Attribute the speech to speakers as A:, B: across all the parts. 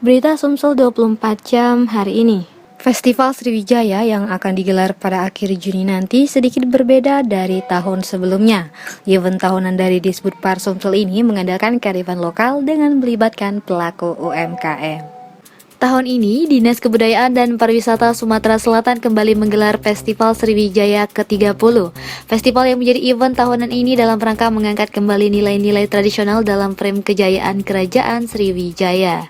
A: Berita Sumsel 24 jam hari ini. Festival Sriwijaya yang akan digelar pada akhir Juni nanti sedikit berbeda dari tahun sebelumnya. Event tahunan dari Disbudpar Sumsel ini mengandalkan kearifan lokal dengan melibatkan pelaku UMKM. Tahun ini, Dinas Kebudayaan dan Pariwisata Sumatera Selatan kembali menggelar Festival Sriwijaya ke-30. Festival yang menjadi event tahunan ini dalam rangka mengangkat kembali nilai-nilai tradisional dalam frame kejayaan Kerajaan Sriwijaya.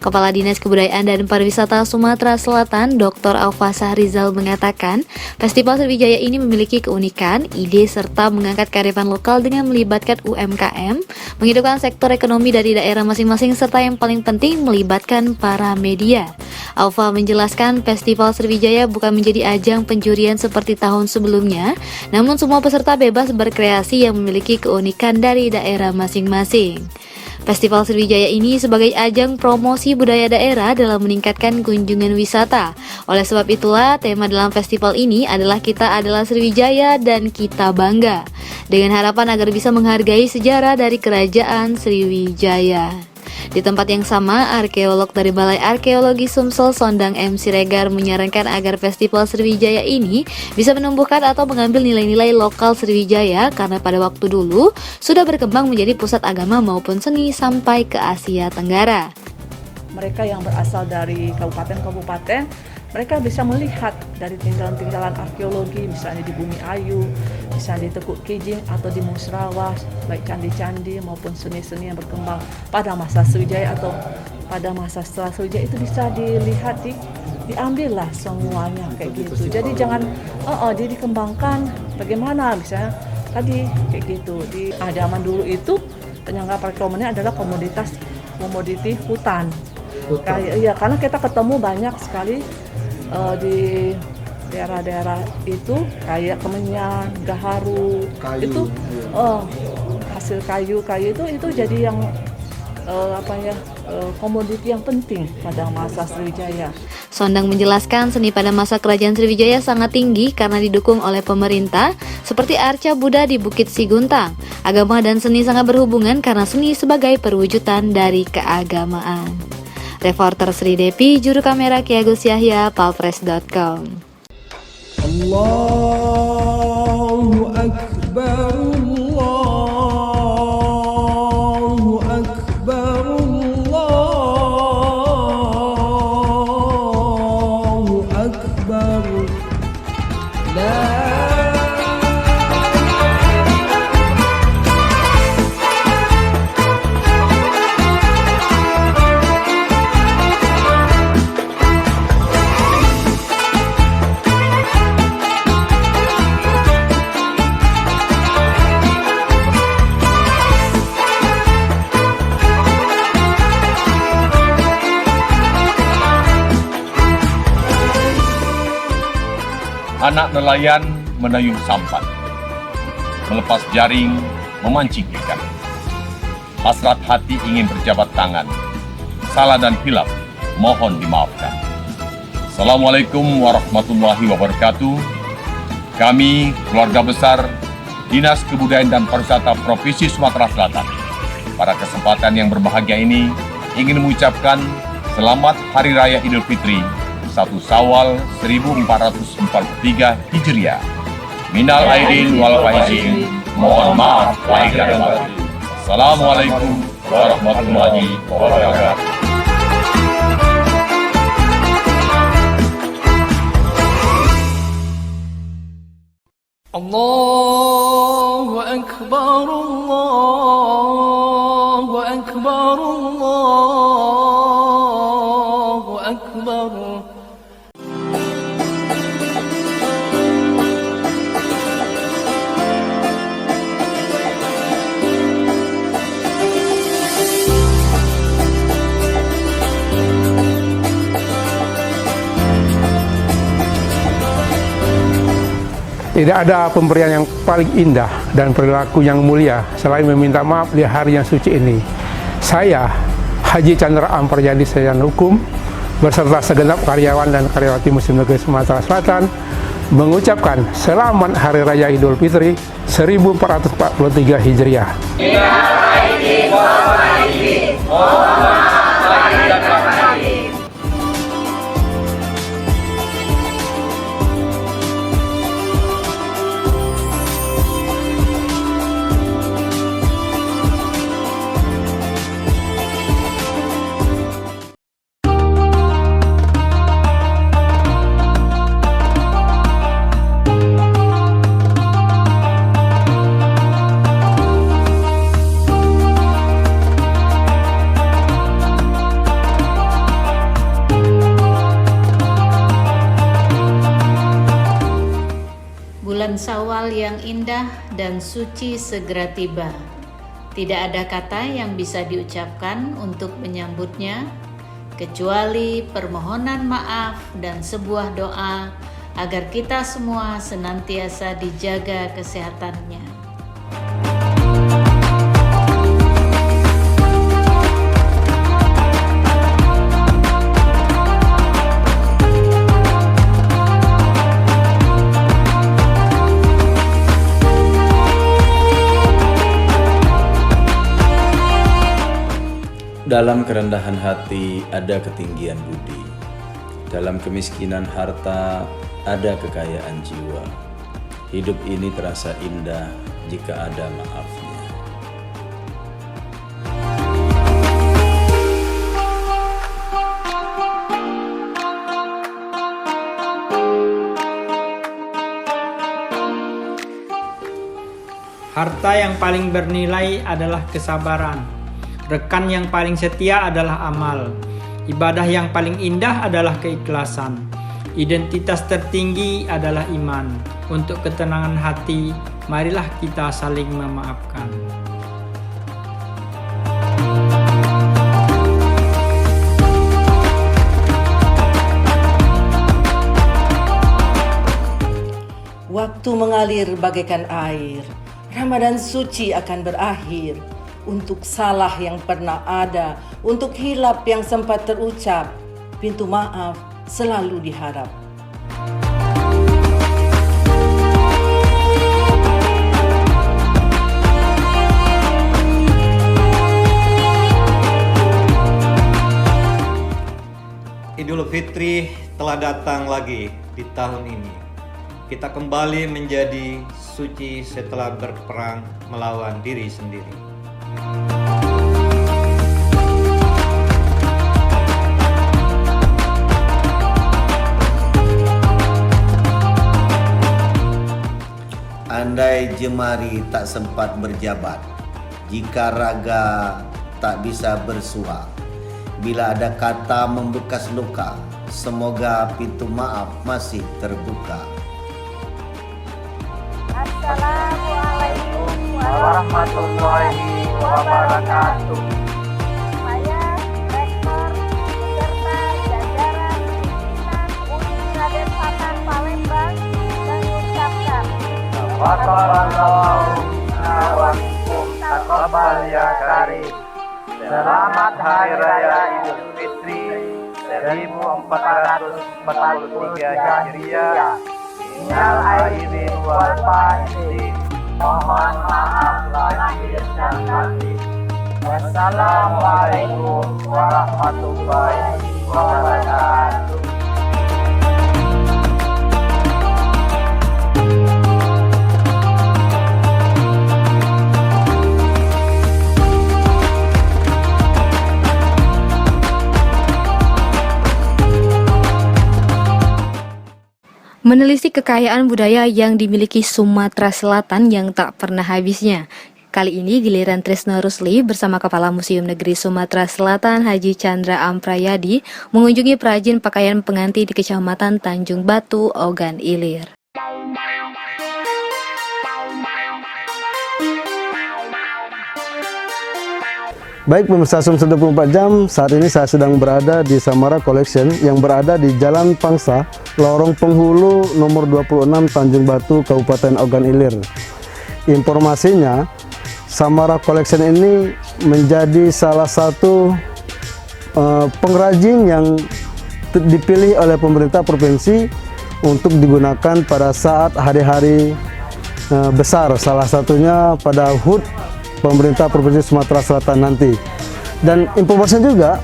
A: Kepala Dinas Kebudayaan dan Pariwisata Sumatera Selatan, Dr. Aufasah Rizal mengatakan, Festival Sriwijaya ini memiliki keunikan, ide serta mengangkat kearifan lokal dengan melibatkan UMKM, menghidupkan sektor ekonomi dari daerah masing-masing serta yang paling penting melibatkan para media. Aufa menjelaskan Festival Sriwijaya bukan menjadi ajang penjurian seperti tahun sebelumnya, namun semua peserta bebas berkreasi yang memiliki keunikan dari daerah masing-masing. Festival Sriwijaya ini sebagai ajang promosi budaya daerah dalam meningkatkan kunjungan wisata. Oleh sebab itulah, tema dalam festival ini adalah Kita adalah Sriwijaya dan Kita Bangga, dengan harapan agar bisa menghargai sejarah dari Kerajaan Sriwijaya. Di tempat yang sama, arkeolog dari Balai Arkeologi Sumsel Sondang M. Siregar menyarankan agar Festival Sriwijaya ini bisa menumbuhkan atau mengambil nilai-nilai lokal Sriwijaya karena pada waktu dulu sudah berkembang menjadi pusat agama maupun seni sampai ke Asia Tenggara.
B: Mereka yang berasal dari kabupaten-kabupaten, mereka bisa melihat dari tinggalan-tinggalan arkeologi, misalnya di Bumi Ayu, misalnya di Tekuk Kijing atau di Musrawah, baik candi-candi maupun seni-seni yang berkembang pada masa Sriwijaya atau pada masa setelah Sriwijaya itu bisa dilihat, diambil lah semuanya kayak gitu. Jadi jangan dia dikembangkan bagaimana misalnya tadi kayak gitu. Di zaman dulu itu penyangga perekonomian adalah komoditi hutan. Karena kita ketemu banyak sekali di daerah-daerah itu kayak Kemenyan, Gaharu, itu hasil kayu itu jadi yang komoditi yang penting pada masa Sriwijaya.
A: Sondang menjelaskan seni pada masa Kerajaan Sriwijaya sangat tinggi karena didukung oleh pemerintah seperti Arca Buddha di Bukit Siguntang. Agama dan seni sangat berhubungan karena seni sebagai perwujudan dari keagamaan. Reporter Sri Depi, juru kamera Ki Agus Yahya, palpres.com.
C: Allahu Akbar, Allahu Akbar, Allahu Akbar.
D: Anak nelayan menayung sampan, melepas jaring, memancing ikan. Hasrat hati ingin berjabat tangan, salah dan hilaf mohon dimaafkan. Assalamualaikum warahmatullahi wabarakatuh. Kami, keluarga besar Dinas Kebudayaan dan Pariwisata Provinsi Sumatera Selatan, pada kesempatan yang berbahagia ini ingin mengucapkan Selamat Hari Raya Idul Fitri 1 Syawal 1443 Hijriah. Minal aidin wal faizin. Mohon maaf lahir dan batin. Assalamualaikum warahmatullahi wabarakatuh.
C: Allahu Akbar, Allahu Akbar, Allahu Akbar.
E: Tidak ada pemberian yang paling indah dan perilaku yang mulia selain meminta maaf di hari yang suci ini. Saya, Haji Chandra Amparjadi Sarjana Hukum, beserta segenap karyawan dan karyawati Muslim Negeri Sumatera Selatan, mengucapkan Selamat Hari Raya Idul Fitri 1443 Hijriah.
F: Minal aidin wal faizin. Mohon maaf lahir dan batin. Syawal yang indah dan suci segera tiba. Tidak ada kata yang bisa diucapkan untuk menyambutnya, kecuali permohonan maaf dan sebuah doa agar kita semua senantiasa dijaga kesehatannya.
G: Dalam kerendahan hati ada ketinggian budi. Dalam kemiskinan harta ada kekayaan jiwa. Hidup ini terasa indah jika ada maafnya.
H: Harta yang paling bernilai adalah kesabaran. Rekan yang paling setia adalah amal. Ibadah yang paling indah adalah keikhlasan. Identitas tertinggi adalah iman. Untuk ketenangan hati, marilah kita saling memaafkan.
I: Waktu mengalir bagaikan air. Ramadan suci akan berakhir. Untuk salah yang pernah ada, untuk hilap yang sempat terucap, pintu maaf selalu diharap.
J: Idul Fitri telah datang lagi di tahun ini. Kita kembali menjadi suci setelah berperang melawan diri sendiri.
K: Andai jemari tak sempat berjabat, jika raga tak bisa bersua, bila ada kata membekas luka, semoga pintu maaf masih terbuka.
L: Assalamualaikum warahmatullahi wabarakatuh. Saya Rektor beserta jajaran pimpinan UIN Raden Patah Palembang mengucapkan Wassalamualaikum taqabbal ya karim. Selamat Hari Raya Idul Fitri 1443 Hijriah. Minal aidin wal faizin. Mohon maaf lahir dan batin. Wassalamualaikum warahmatullahi wabarakatuh.
A: Menelisik kekayaan budaya yang dimiliki Sumatera Selatan yang tak pernah habisnya. Kali ini giliran Tresno Rusli bersama Kepala Museum Negeri Sumatera Selatan Haji Chandra Amprayadi mengunjungi perajin pakaian pengantin di Kecamatan Tanjung Batu, Ogan Ilir.
M: Baik pemirsa Sum 24 jam, saat ini saya sedang berada di Samara Collection yang berada di Jalan Pangsa, Lorong Penghulu nomor 26 Tanjung Batu, Kabupaten Ogan Ilir. Informasinya, Samara Collection ini menjadi salah satu pengrajin yang dipilih oleh pemerintah provinsi untuk digunakan pada saat hari-hari besar, salah satunya pada HUT pemerintah Provinsi Sumatera Selatan nanti. Dan informasinya juga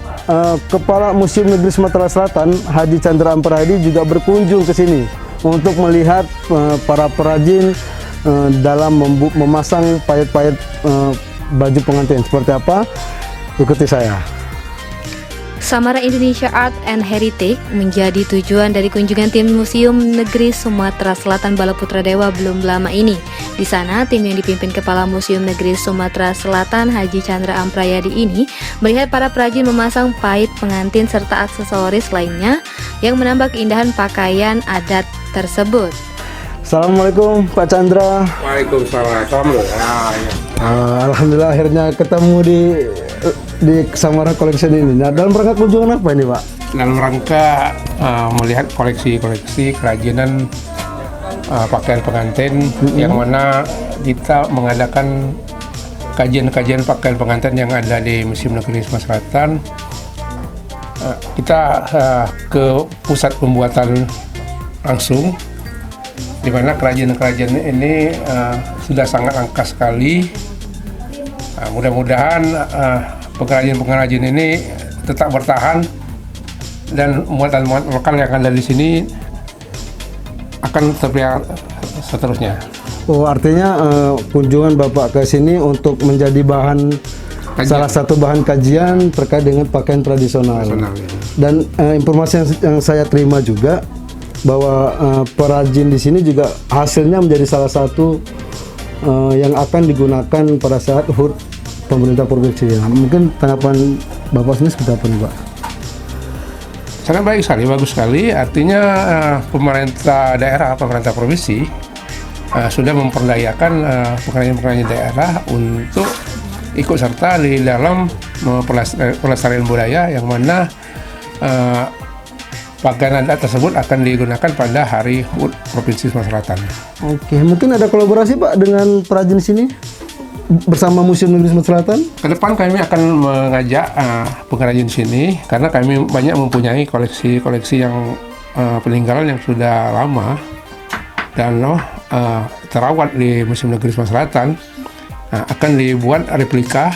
M: Kepala Museum Negeri Sumatera Selatan Haji Chandra Amprayadi juga berkunjung ke sini untuk melihat para perajin dalam memasang payet-payet baju pengantin. Seperti apa? Ikuti saya.
A: Samara Indonesia Art and Heritage menjadi tujuan dari kunjungan tim Museum Negeri Sumatera Selatan Balaputra Dewa belum lama ini. Di sana, tim yang dipimpin Kepala Museum Negeri Sumatera Selatan Haji Chandra Amprayadi ini melihat para perajin memasang pait pengantin serta aksesoris lainnya yang menambah keindahan pakaian adat tersebut.
M: Assalamualaikum Pak Chandra.
E: Waalaikumsalam.
M: Alhamdulillah akhirnya ketemu di Samara Collection ini. Nah, dalam rangka kunjungan apa ini, Pak?
E: Dalam rangka melihat koleksi-koleksi kerajinan pakaian pengantin, yang mana kita mengadakan kajian-kajian pakaian pengantin yang ada di Museum Negeri Sumatera Selatan. Kita ke pusat pembuatan langsung, di mana kerajinan-kerajinan ini sudah sangat langka sekali. Mudah-mudahan pengrajin-pengrajin ini tetap bertahan dan muatan-muatan lokal yang ada di sini akan terpelihara seterusnya.
M: Oh, artinya kunjungan Bapak ke sini untuk menjadi bahan salah satu bahan kajian terkait dengan pakaian tradisional. Dan informasi yang saya terima juga bahwa perajin di sini juga hasilnya menjadi salah satu yang akan digunakan pada saat HUT pemerintah provinsi. Mungkin tanggapan Bapak sendiri seperti apa nih, Pak?
E: Sangat baik sekali, bagus sekali. Artinya pemerintah daerah, pemerintah provinsi sudah memperdayakan pengrajin-pengrajin daerah untuk ikut serta di dalam pelestarian budaya, yang mana pakaian adat tersebut akan digunakan pada Hari HUT Provinsi Sumatera Selatan.
M: Oke, mungkin ada kolaborasi Pak dengan perajin sini bersama Museum Negeri Sumatera Selatan?
E: Kedepan kami akan mengajak pengrajin sini, karena kami banyak mempunyai koleksi-koleksi yang peninggalan yang sudah lama dan terawat di Museum Negeri Sumatera Selatan. Akan dibuat replika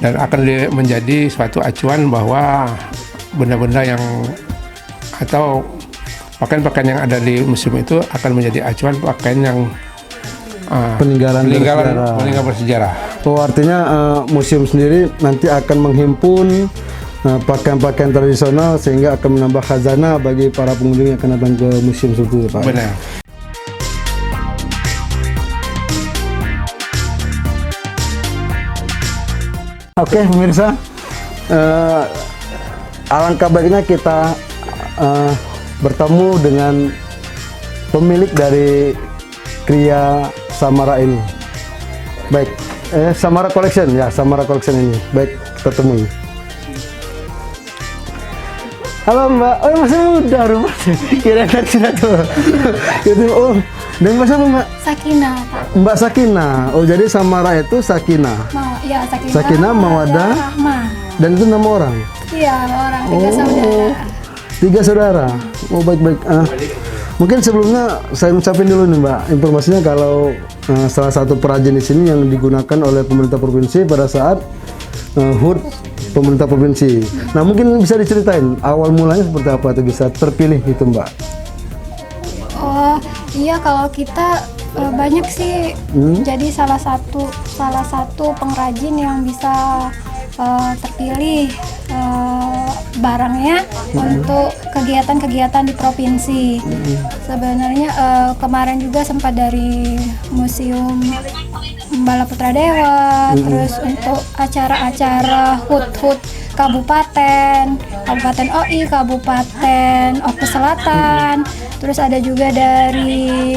E: dan akan menjadi suatu acuan bahwa benda-benda yang atau pakaian-pakaian yang ada di museum itu akan menjadi acuan pakaian yang peninggalan bersejarah.
M: Oh, artinya museum sendiri nanti akan menghimpun pakaian-pakaian tradisional sehingga akan menambah khazanah bagi para pengunjung yang akan datang ke museum tersebut, Pak.
E: Benar.
M: Oke, pemirsa, alangkah baiknya kita bertemu dengan pemilik dari Kriya Samara ini. Baik, Samara Collection ya, Samara Collection ini. Baik, kita temui. Halo Mbak, oh masih muda rupanya. Kira-kira sudah tuh. Gitu, oh, dan Mbak siapa Mbak?
N: Sakinah, Pak.
M: Mbak Sakinah. Oh, jadi Samara itu Sakinah.
N: Ya,
M: Sakinah, Mawadah,
N: Rahmah.
M: Dan itu nama orang?
N: Iya, orang, 3 saudara.
M: 3 saudara. Oh, baik-baik. Mungkin sebelumnya saya ucapin dulu nih Mbak, informasinya kalau salah satu perajin di sini yang digunakan oleh pemerintah provinsi pada saat HUT pemerintah provinsi. Nah, mungkin bisa diceritain awal mulanya seperti apa itu bisa terpilih gitu Mbak?
N: Oh iya, kalau kita banyak sih. Jadi salah satu pengrajin yang bisa terpilih barangnya untuk kegiatan-kegiatan di provinsi. Sebenarnya kemarin juga sempat dari Museum Balaputra Dewa, terus untuk acara-acara HUT Kabupaten OI, Kabupaten Oke Selatan, terus ada juga dari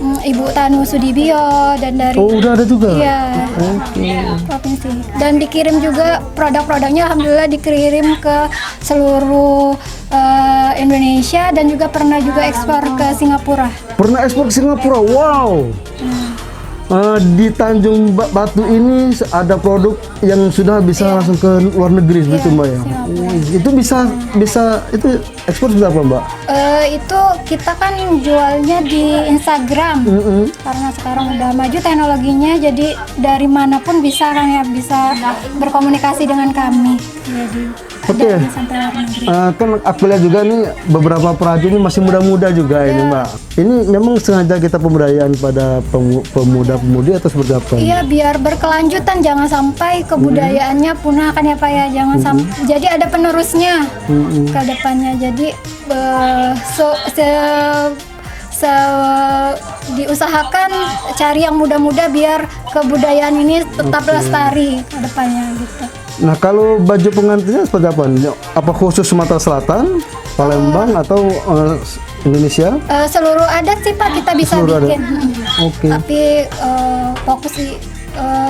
N: Ibu Tanu Sudibyo dan dari
M: udah ada juga?
N: Iya, provinsi. Dan dikirim juga produk-produknya, alhamdulillah dikirim ke seluruh Indonesia dan juga pernah juga ekspor ke Singapura.
M: Pernah ekspor ke Singapura, wow. Di Tanjung Batu ini ada produk yang sudah bisa langsung ke luar negeri begitu Mbak ya. Itu bisa itu ekspor sudah apa Mbak?
N: Itu kita kan jualnya di Instagram karena sekarang udah maju teknologinya, jadi dari manapun bisa kan ya, bisa berkomunikasi dengan kami. Jadi
M: Oke. Kan aku lihat juga nih beberapa perajin ini masih muda-muda juga ini Mbak. Ini memang sengaja kita pemberdayaan pada pemuda-pemudi atau seperti apa?
N: Iya, biar berkelanjutan, jangan sampai kebudayaannya punah kan ya Pak ya. Jangan sampai, jadi ada penerusnya ke depannya. Jadi diusahakan cari yang muda-muda biar kebudayaan ini tetap lestari ke depannya gitu.
M: Nah, kalau baju pengantinnya seperti apa? Apa khusus Sumatera Selatan, Palembang atau Indonesia?
N: Seluruh adat sih Pak kita bisa
M: Seluruh adat.
N: bikin.
M: Oke.
N: Tapi fokus di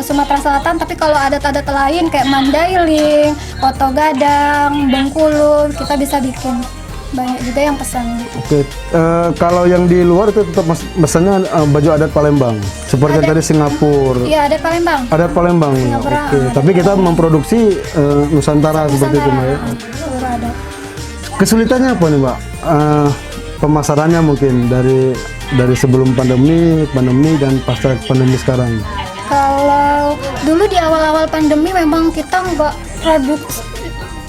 N: Sumatera Selatan. Tapi kalau adat-adat lain kayak Mandailing, Oto Gadang, Bengkulu kita bisa bikin. Banyak juga yang pesan.
M: Oke, kalau yang di luar itu tetap pesannya baju adat Palembang, seperti yang tadi Singapura.
N: Iya, adat Palembang.
M: Adat Palembang.
N: Singapura.
M: Oke, tapi kita memproduksi Nusantara seperti itu, Mbak ya.
N: Seluruh adat.
M: Kesulitannya apa nih, Mbak? Pemasarannya mungkin dari sebelum pandemi dan pasca pandemi sekarang.
N: Kalau dulu di awal-awal pandemi memang kita nggak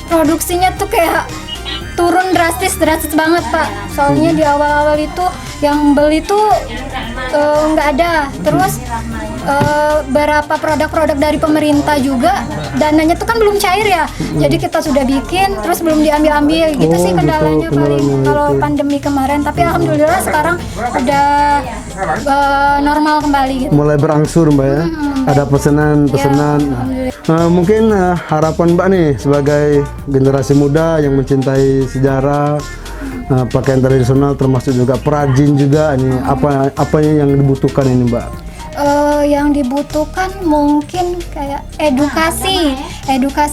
N: produksinya tuh kayak turun drastis banget Pak. Soalnya di awal-awal itu yang beli tuh nggak ada. Terus beberapa produk-produk dari pemerintah juga dananya tuh kan belum cair ya. Jadi kita sudah bikin terus belum diambil-ambil. Gitu sih kendalanya paling kalau pandemi kemarin. Tapi alhamdulillah sekarang udah normal kembali gitu.
M: Mulai berangsur Mbak ya. Ada pesanan-pesanan. Mungkin harapan Mbak nih sebagai generasi muda yang mencintai sejarah, pakaian tradisional termasuk juga perajin juga ini apa yang dibutuhkan ini Mbak?
N: Yang dibutuhkan mungkin kayak edukasi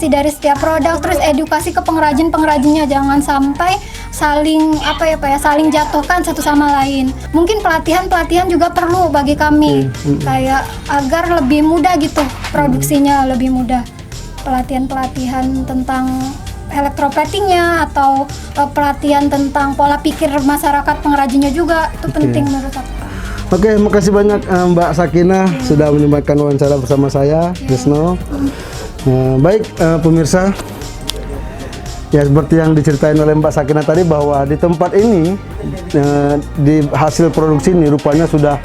N: dari setiap produk, terus edukasi ke pengrajinnya, jangan sampai saling saling jatuhkan satu sama lain. Mungkin pelatihan juga perlu bagi kami, kayak agar lebih mudah gitu produksinya, lebih mudah. Pelatihan tentang elektroplatingnya atau pelatihan tentang pola pikir masyarakat pengrajinnya juga itu penting menurut aku.
M: Oke, makasih banyak Mbak Sakinah sudah menyempatkan wawancara bersama saya, Krisno. Baik pemirsa, ya seperti yang diceritain oleh Mbak Sakinah tadi bahwa di tempat ini di hasil produksi ini rupanya sudah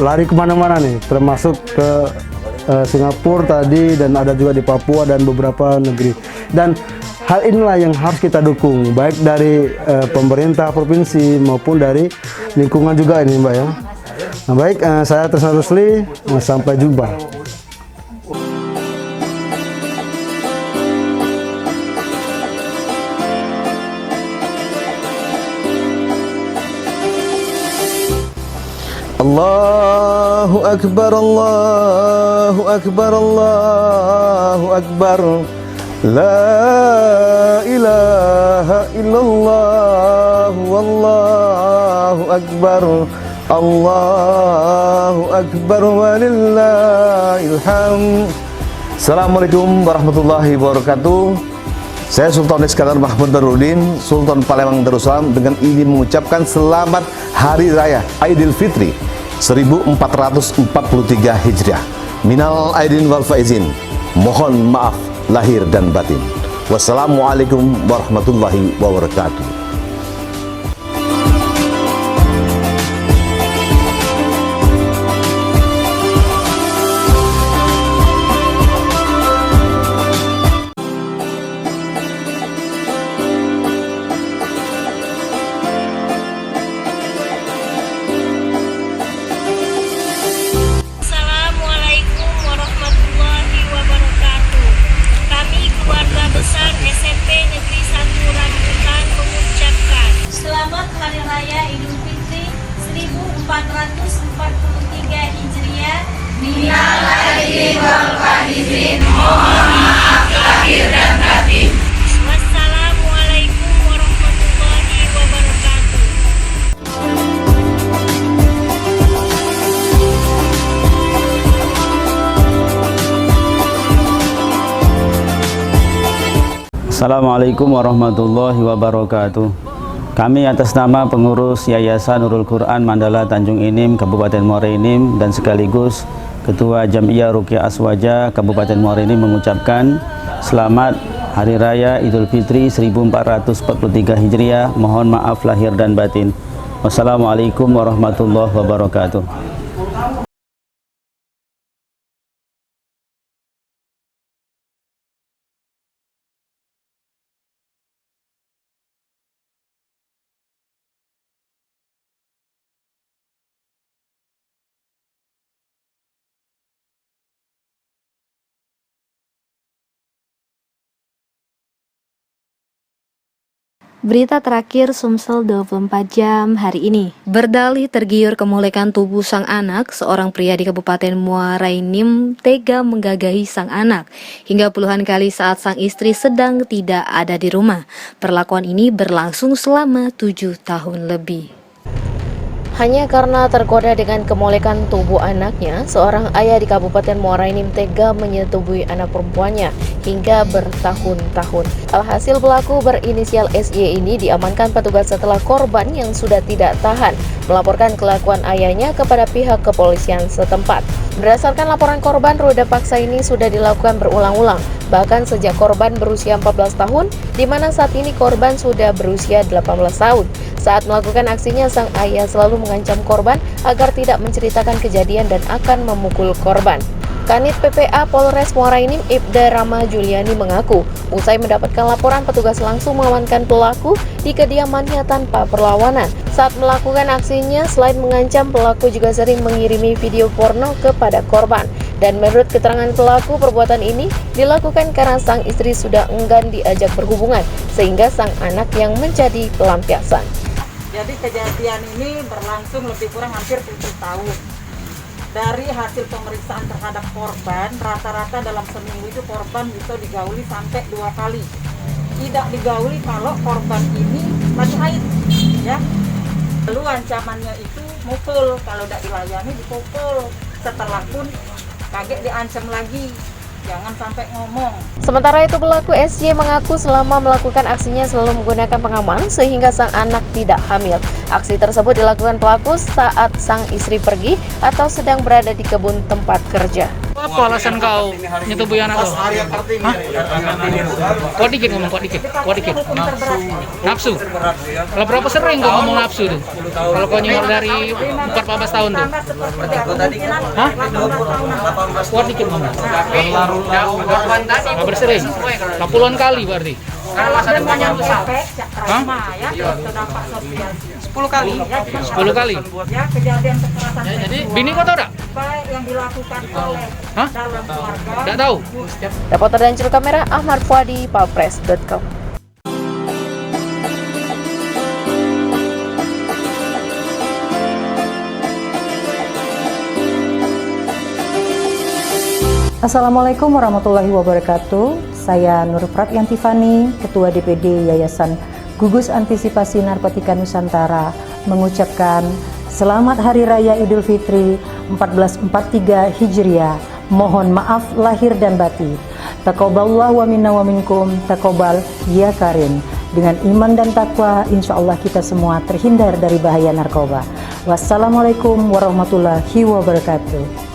M: lari kemana-mana nih, termasuk ke Singapura tadi dan ada juga di Papua dan beberapa negeri. Dan hal inilah yang harus kita dukung, baik dari pemerintah provinsi maupun dari lingkungan juga ini Mbak ya. Nah, baik, saya Trisna Rusli, sampai jumpa. Allahu Akbar, Allahu Akbar, Allahu Akbar. La ilaha illallah wallahu akbar. Allahu akbar walillahil hamd. Assalamualaikum warahmatullahi wabarakatuh. Saya Sultan Iskandar Mahmud Darudin, Sultan Palembang Darussalam, dengan ingin mengucapkan selamat Hari Raya Aidilfitri 1443 Hijriah. Minal aidin wal faizin. Mohon maaf lahir dan batin. Wassalamualaikum warahmatullahi wabarakatuh.
O: Assalamualaikum warahmatullahi wabarakatuh. Kami keluarga besar SMP Negeri 1 Rambutan mengucapkan Selamat Hari Raya Idul Fitri 1443 Hijriah. Minal aidin wal faizin. Mohon maaf lahir dan batin. Wassalamualaikum warahmatullahi wabarakatuh.
P: Assalamualaikum warahmatullahi wabarakatuh. Kami atas nama pengurus Yayasan Nurul Quran Mandala Tanjung Inim Kabupaten Muara Enim dan sekaligus Ketua Jam'iyah Ruqyah Aswaja Kabupaten Muara Enim mengucapkan Selamat Hari Raya Idul Fitri 1443 Hijriah. Mohon maaf lahir dan batin. Wassalamualaikum warahmatullahi wabarakatuh.
A: Berita terakhir Sumsel 24 jam hari ini. Berdalih tergiur kemolekan tubuh sang anak, seorang pria di Kabupaten Muara Enim tega menggagahi sang anak hingga puluhan kali saat sang istri sedang tidak ada di rumah. Perlakuan ini berlangsung selama 7 tahun lebih.
Q: Hanya karena tergoda dengan kemolekan tubuh anaknya, seorang ayah di Kabupaten Muara Enim tega menyetubuhi anak perempuannya hingga bertahun-tahun. Alhasil pelaku berinisial SY ini diamankan petugas setelah korban yang sudah tidak tahan melaporkan kelakuan ayahnya kepada pihak kepolisian setempat. Berdasarkan laporan korban, ruda paksa ini sudah dilakukan berulang-ulang, bahkan sejak korban berusia 14 tahun, di mana saat ini korban sudah berusia 18 tahun. Saat melakukan aksinya, sang ayah selalu mengancam korban agar tidak menceritakan kejadian dan akan memukul korban. Kanit PPA Polres Muara Enim Ibda Rama Juliani mengaku, usai mendapatkan laporan, petugas langsung mengamankan pelaku di kediamannya tanpa perlawanan. Saat melakukan aksinya, selain mengancam, pelaku juga sering mengirimi video porno kepada korban. Dan menurut keterangan pelaku, perbuatan ini dilakukan karena sang istri sudah enggan diajak berhubungan, sehingga sang anak yang menjadi pelampiasan.
R: Jadi kejadian ini berlangsung lebih kurang hampir 7 tahun. Dari hasil pemeriksaan terhadap korban, rata-rata dalam seminggu itu korban bisa digauli sampai 2 kali. Tidak digauli kalau korban ini masih haid, ya. Lalu ancamannya itu mukul, kalau tidak dilayani dipukul. Setelah pun kaget diancam lagi, jangan sampai ngomong.
Q: Sementara itu pelaku SY mengaku selama melakukan aksinya selalu menggunakan pengaman sehingga sang anak tidak hamil. Aksi tersebut dilakukan pelaku saat sang istri pergi atau sedang berada di kebun tempat kerja.
S: Apa alasan kau nyetubuhi anak kau? Kau dikit ngomong, kau dikit. Nafsu. Kalau berapa sering kau ngomong nafsu tuh? Kalau kau nyuruh dari 14 tahun tuh? Hah? Kau dikit ngomong. Nggak bersering. Puluhan kali berarti.
R: Alasan banyak besar.
S: Hah?
R: 10 kali.
S: 10 kali.
R: Ya, kejadian kekerasan
S: Jadi bini kau tahu tak?
R: baik yang dilakukan oleh dalam keluarga.
S: Tidak tahu.
Q: Reporter dan juru kamera Ahmad Fuadi, palpres.com.
T: Assalamualaikum warahmatullahi wabarakatuh. Saya Nur Pratianti Fani, Ketua DPD Yayasan Gugus Antisipasi Narkotika Nusantara, mengucapkan Selamat Hari Raya Idul Fitri 1443 Hijriah. Mohon maaf lahir dan batin. Taqabbalallahu wa minna wa minkum, taqabbal ya karim. Dengan iman dan takwa, insya Allah kita semua terhindar dari bahaya narkoba. Wassalamualaikum warahmatullahi wabarakatuh.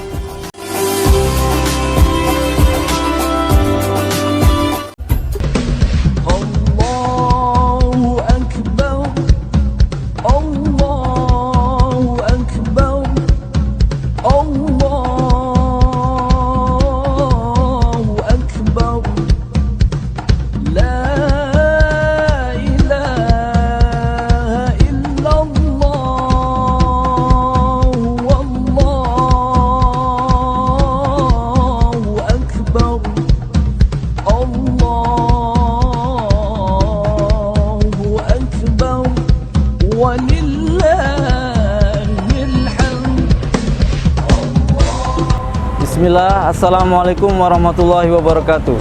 U: Bismillah, Assalamualaikum warahmatullahi wabarakatuh.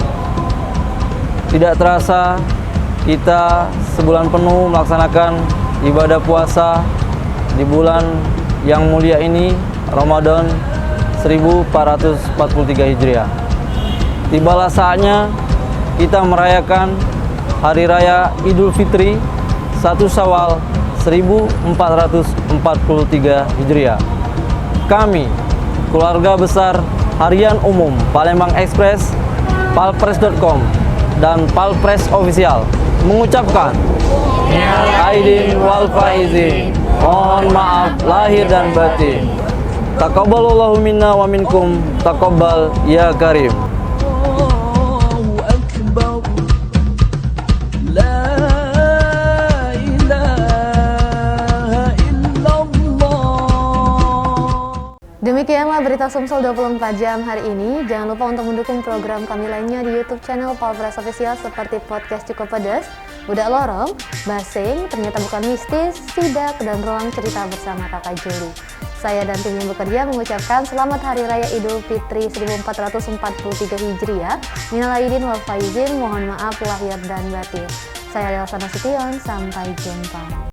U: Tidak terasa kita sebulan penuh melaksanakan ibadah puasa di bulan yang mulia ini, Ramadan 1443 Hijriah. Tibalah saatnya kita merayakan Hari Raya Idul Fitri 1 Syawal 1443 Hijriah. Kami, keluarga besar Harian Umum Palembang Express, palpres.com, dan Palpres Official mengucapkan Aidin wal faizin, mohon maaf lahir dan batin. Taqabbalallahu minna wa minkum, taqabbal ya karim.
A: Demikianlah berita Sumsel 24 jam hari ini. Jangan lupa untuk mendukung program kami lainnya di YouTube channel Palpres Official seperti podcast Cukup Pedas, Budak lorong, basing, ternyata bukan mistis, sidak, dan ruang cerita bersama Kakak Juli. Saya dan tim yang bekerja mengucapkan selamat Hari Raya Idul Fitri 1443 Hijriah. Minal aidin wal faizin, mohon maaf lahir dan batin. Saya Delsana Sution, sampai jumpa.